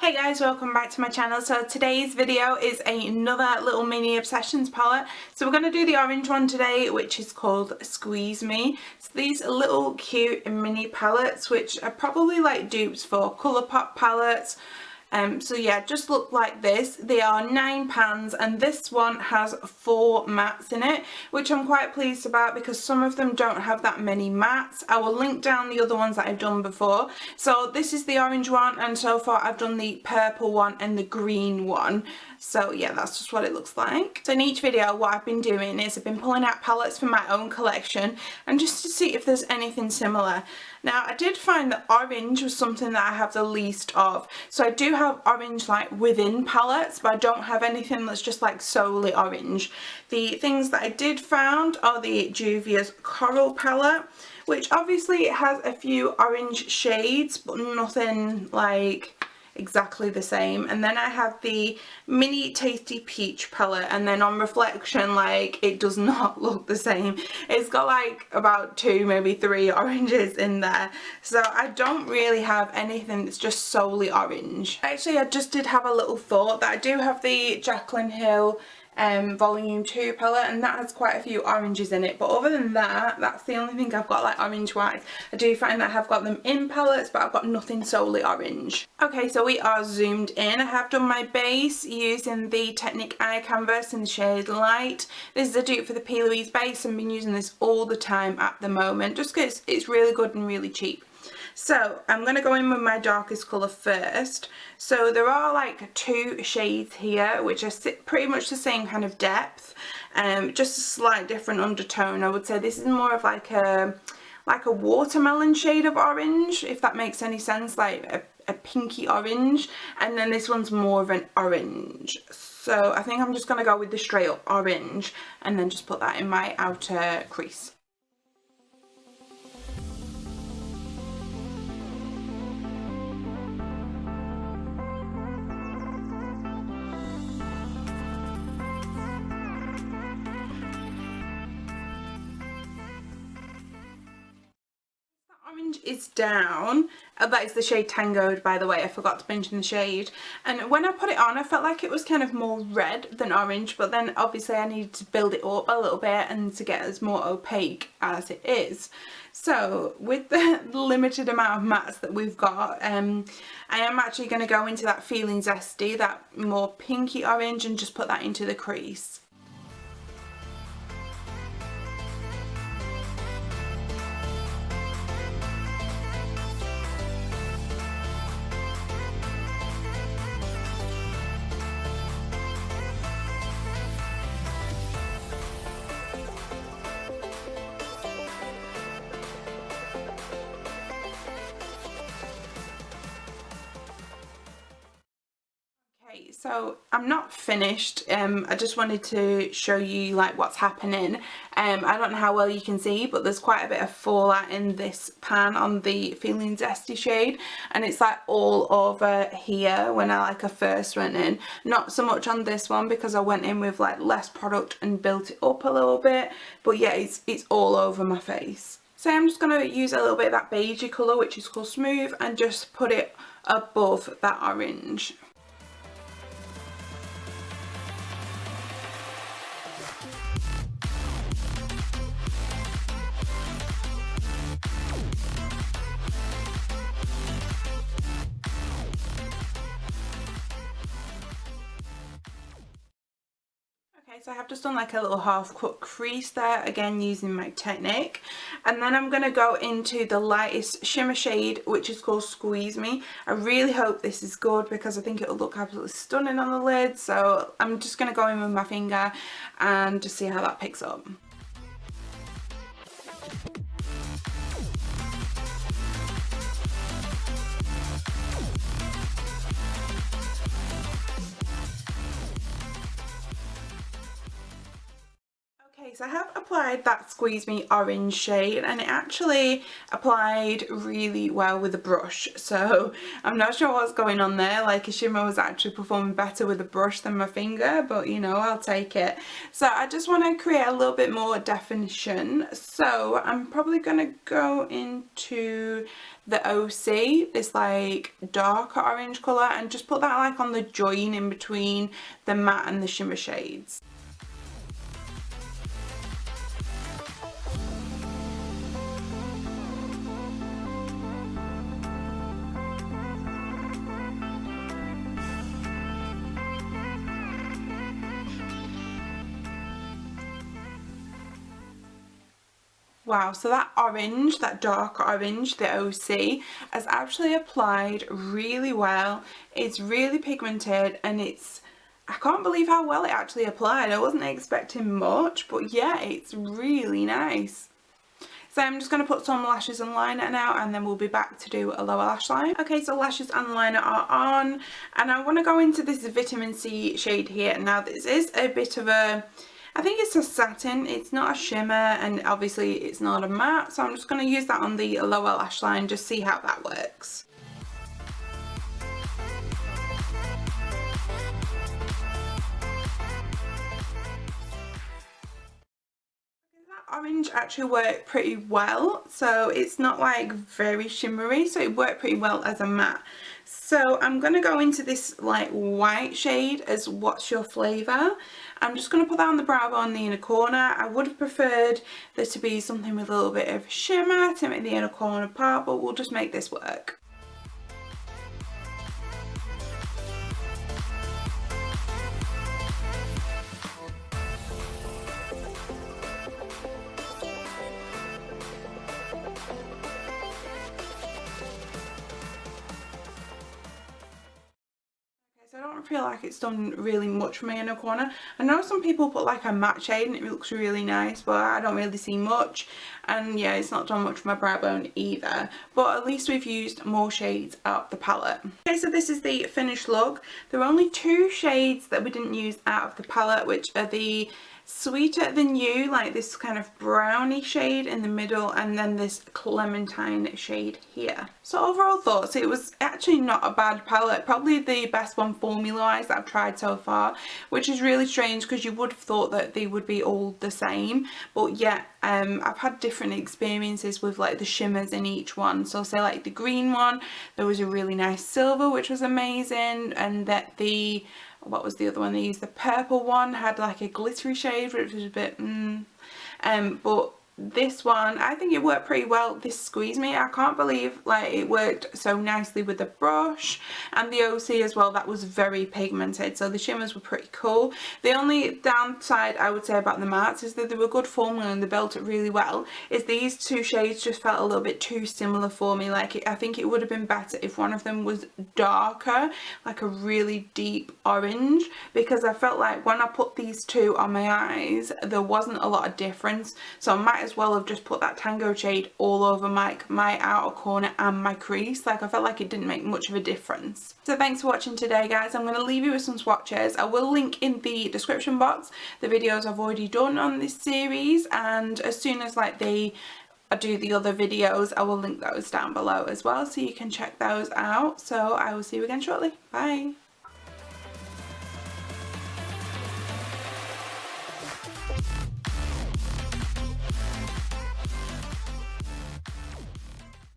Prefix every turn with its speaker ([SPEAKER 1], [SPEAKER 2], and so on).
[SPEAKER 1] Hey guys, welcome back to my channel. So today's video is another little mini obsessions palette. So we're going to do the orange one today, which is called Squeeze Me. So these are little cute mini palettes which are probably like dupes for Colourpop palettes. So yeah, just look like this. They are £9 and this one has 4 mattes in it, which I'm quite pleased about because some of them don't have that many mattes. I will link down the other ones that I've done before. So this is the orange one, and so far I've done the purple one and the green one. So yeah, that's just what it looks like. So in each video what I've been doing is I've been pulling out palettes from my own collection and just to see if there's anything similar. Now I did find that orange was something that I have the least of. So I do have orange like within palettes, but I don't have anything that's just like solely orange. The things that I did found are the Juvia's Coral palette, which obviously has a few orange shades but nothing like exactly the same. And then I have the mini Tasty Peach palette, and then on reflection like it does not look the same. It's got like about 2 maybe 3 oranges in there, so I don't really have anything that's just solely orange. Actually, I just did have a little thought that I do have the Jaclyn Hill volume 2 palette, and that has quite a few oranges in it, but other than that, that's the only thing I've got like orange wise. I do find that I have got them in palettes, but I've got nothing solely orange. Okay, so we are zoomed in. I have done my base using the Technic Eye Canvas in the shade Light. This is a dupe for the P. Louise base. I've been using this all the time at the moment just because it's really good and really cheap. So I'm going to go in with my darkest colour first. So there are like 2 shades here which are pretty much the same kind of depth, just a slight different undertone. I would say this is more of like a watermelon shade of orange, if that makes any sense, like a pinky orange, and then this one's more of an orange. So I think I'm just going to go with the straight up orange and then just put that in my outer crease. Orange is down. That is the shade Tangoed, by the way. I forgot to mention the shade. And when I put it on, I felt like it was kind of more red than orange, but then obviously I needed to build it up a little bit and to get as more opaque as it is. So with the limited amount of mattes that we've got, I am actually going to go into that Feeling Zesty, that more pinky orange, and just put that into the crease. So I'm not finished. I just wanted to show you like what's happening. I don't know how well you can see, but there's quite a bit of fallout in this pan on the Feeling Zesty shade, and it's like all over here when I first went in. Not so much on this one because I went in with like less product and built it up a little bit, but yeah, it's all over my face. So I'm just going to use a little bit of that beigey colour, which is called Smooth, and just put it above that orange. So I have just done like a little half cut crease there, again using my Technic, and then I'm going to go into the lightest shimmer shade, which is called Squeeze Me. I really hope this is good because I think it will look absolutely stunning on the lid, so I'm just going to go in with my finger and just see how that picks up. So I have applied that Squeeze Me orange shade, and it actually applied really well with a brush, so I'm not sure what's going on there. Like, a shimmer was actually performing better with a brush than my finger, but you know, I'll take it. So I just want to create a little bit more definition, so I'm probably going to go into the OC, this like darker orange colour, and just put that like on the join in between the matte and the shimmer shades. Wow, so that orange, that dark orange, the OC, has actually applied really well. It's really pigmented, and I can't believe how well it actually applied. I wasn't expecting much, but yeah, it's really nice. So I'm just going to put some lashes and liner now, and then we'll be back to do a lower lash line. Okay, so lashes and liner are on, and I want to go into this vitamin C shade here. Now this is a bit of a, I think it's a satin, it's not a shimmer, and obviously it's not a matte, so I'm just going to use that on the lower lash line, just see how that works. That orange actually worked pretty well, so it's not like very shimmery, so it worked pretty well as a matte. So I'm going to go into this like white shade as What's Your Flavour. I'm just going to put that on the brow bone, the inner corner. I would have preferred there to be something with a little bit of shimmer to make the inner corner part, but we'll just make this work. I don't feel like it's done really much for my inner corner. I know some people put like a matte shade and it looks really nice, but I don't really see much, and yeah, it's not done much for my brow bone either, but at least we've used more shades out of the palette. Okay, so this is the finished look. There are only 2 shades that we didn't use out of the palette, which are the Sweeter Than You, like this kind of brownie shade in the middle, and then this clementine shade here. So overall thoughts, it was actually not a bad palette, probably the best one formula wise that I've tried so far, which is really strange because you would have thought that they would be all the same, but yeah, I've had different experiences with like the shimmers in each one. So say like the green one, there was a really nice silver which was amazing, and that the, what was the other one they used, the purple one had like a glittery shade which was a bit but this one, I think it worked pretty well. This Squeeze Me, I can't believe like it worked so nicely with the brush, and the OC as well, that was very pigmented, so the shimmers were pretty cool. The only downside I would say about the mattes is that they were good formula and they built it really well, is these 2 shades just felt a little bit too similar for me. Like I think it would have been better if one of them was darker, like a really deep orange, because I felt like when I put these 2 on my eyes there wasn't a lot of difference, so I might as well have just put that Tango shade all over my outer corner and my crease. Like I felt like it didn't make much of a difference. So thanks for watching today, guys. I'm going to leave you with some swatches. I will link in the description box the videos I've already done on this series, and as soon as like I do the other videos, I will link those down below as well, so you can check those out. So I will see you again shortly. Bye.